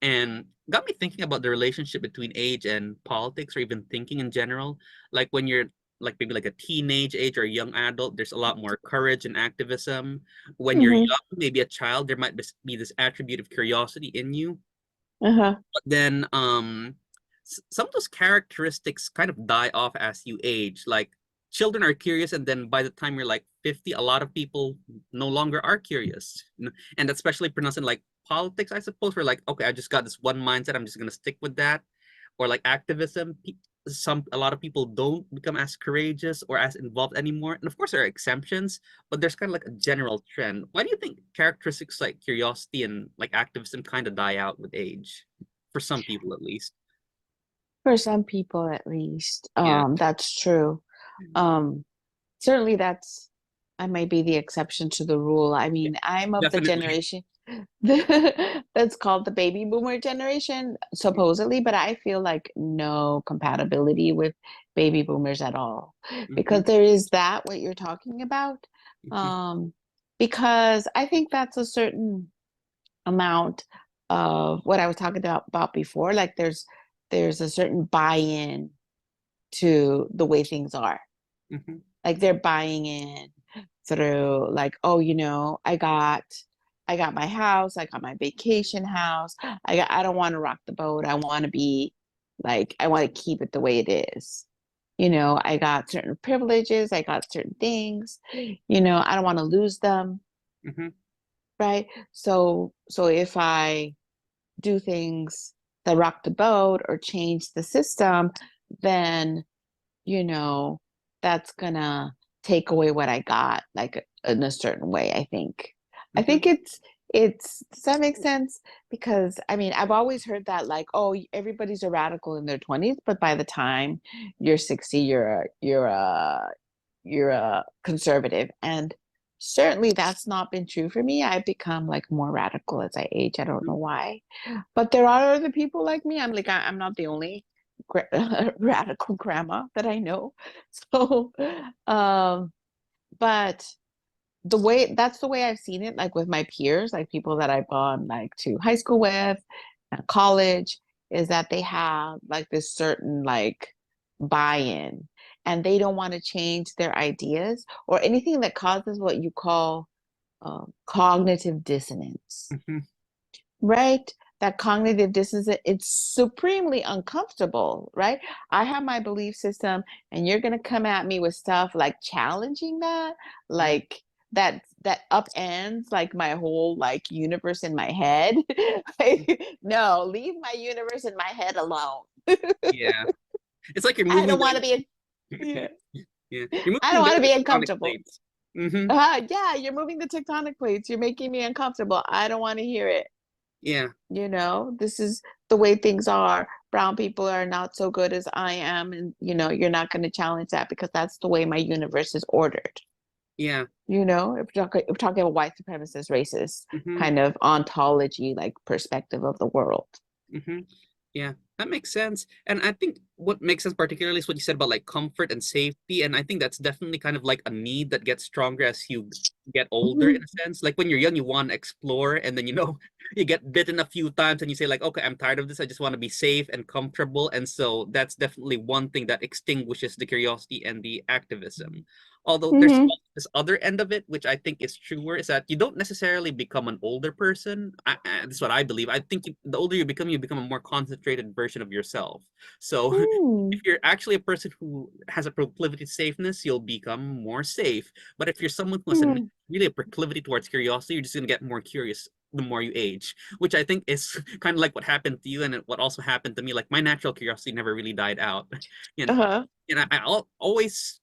and got me thinking about the relationship between age and politics, or even thinking in general. Like when you're like maybe like a teenage age or a young adult, there's a lot more courage and activism. When you're Mm-hmm. young, maybe a child, there might be this attribute of curiosity in you. Uh-huh. But then some of those characteristics kind of die off as you age. Like children are curious, and then by the time you're like 50, a lot of people no longer are curious. And that's especially pronounced in like politics, I suppose. We're like, okay, I just got this one mindset, I'm just gonna stick with that. Or like activism, a lot of people don't become as courageous or as involved anymore. And of course there are exceptions, but there's kind of like a general trend. Why do you think characteristics like curiosity and like activism kind of die out with age? For some people at least. For some people, at least, Yeah. that's true. Um, Certainly I might be the exception to the rule. I Yeah, mean, I'm of the definitely. generation that's called the baby boomer generation, supposedly, but I feel like no compatibility with baby boomers at all. Hmm. Because there is that what you're talking about. Hmm. Um, because I think that's a certain amount of what I was talking about before. Like there's a certain buy-in to the way things are. Hmm. Like they're buying in through like, oh, I got my house, I got my vacation house. I don't want to rock the boat. I want to be like I want to keep it the way it is. I got certain privileges, I got certain things, I don't want to lose them, Hmm. right? So if I do things that rock the boat or change the system, then you know, that's gonna take away what I got, like in a certain way, I think. I Hmm. think does that make sense? Because I mean, I've always heard that like, oh, everybody's a radical in their 20s, but by the time you're 60, you're a conservative. And certainly that's not been true for me. I've become like more radical as I age. I don't know why. But there are other people like me. I'm not the only radical grandma that I know. So, um, but that's the way I've seen it, like with my peers, like people that I've gone like to high school with and college, is that they have like this certain like buy-in and they don't want to change their ideas or anything that causes what you call cognitive dissonance, Hmm. right? That cognitive dissonance, it's supremely uncomfortable, right? I have my belief system, and you're gonna come at me with stuff like challenging that, Hmm. like that upends like my whole like universe in my head. Like, no, leave my universe in my head alone. Yeah. It's like you're I moving don't want to the be, yeah, yeah. You're I don't moving want to the be tectonic uncomfortable. plates. Hmm. Yeah, you're moving the tectonic plates. You're making me uncomfortable. I don't want to hear it. Yeah. This is the way things are. Brown people are not so good as I am, and you're not going to challenge that because that's the way my universe is ordered. Yeah. If we're talking about white supremacist, racist Hmm. kind of ontology, like perspective of the world. Hmm. Yeah, that makes sense. And I think what makes sense particularly is what you said about like comfort and safety. And I think that's definitely kind of like a need that gets stronger as you get older in Mhm. a sense. Like when you're young, you want to explore, and then you get bitten a few times and you say, like, okay, I'm tired of this. I just want to be safe and comfortable. And so that's definitely one thing that extinguishes the curiosity and the activism. Although there's Mhm. also this other end of it, which I think is truer, is that you don't necessarily become an older person. This is what I believe. I think the older you become a more concentrated version of yourself. So if Mm. you're actually a person who has a proclivity to safeness, you'll become more safe. But if you're someone who has Mhm. really a proclivity towards curiosity, you're just going to get more curious the more you age, which I think is kind of like what happened to you and what also happened to me. Like my natural curiosity never really died out. And, Uh-huh. always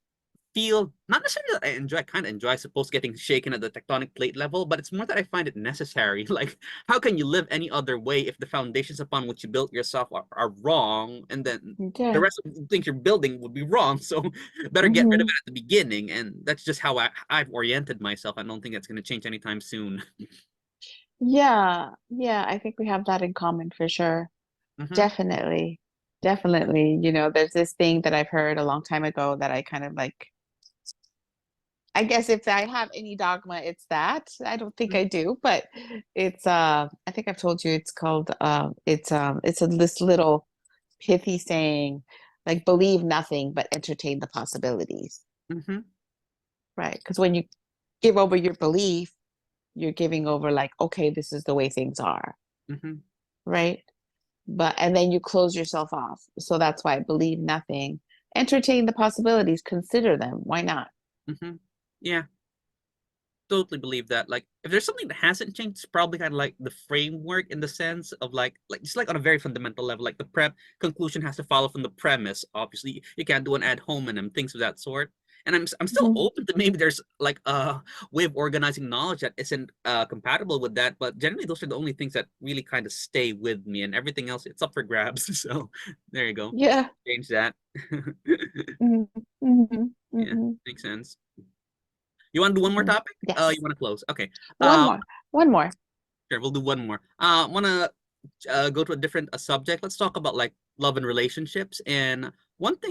feel not necessarily that I enjoy, I kind of enjoy, I suppose, getting shaken at the tectonic plate level, but it's more that I find it necessary. Like, how can you live any other way if the foundations upon which you built yourself are wrong, and then the Okay. rest of the things you're building would be wrong? So, better get rid of Mhm. it at the beginning. And that's just how I've oriented myself. I don't think that's going to change anytime soon. Yeah. Yeah, I think we have that in common for sure. Hmm. Definitely. Definitely. There's this thing that I've heard a long time ago that I kind of like I guess if I have any dogma, it's that. I don't think Mm, I do, but it's I think I've told you it's called it's this little pithy saying like believe nothing but entertain the possibilities. mhm, Right? Because when you give over your belief, you're giving over like, okay, this is the way things are, mhm, right? But and then you close yourself off. So that's why I believe nothing. Entertain the possibilities, consider them. Why not? mhm. Yeah, totally believe that. Like, if there's something that hasn't changed, it's probably kind of like the framework in the sense of like just like on a very fundamental level, like the prep conclusion has to follow from the premise. Obviously, you can't do an ad hominem, things of that sort. And I'm still Mhm. open to maybe there's like a way of organizing knowledge that isn't compatible with that. But generally, those are the only things that really kind of stay with me, and everything else it's up for grabs. So there you go. Yeah. Change that. Mhm. Mhm. Yeah, Mhm. makes sense. You want to do one more Mhm. topic? You Yes. want to close? Okay. One more. One more. Sure, we'll do one more. Want to go to a different subject. Let's talk about like love and relationships. And one thing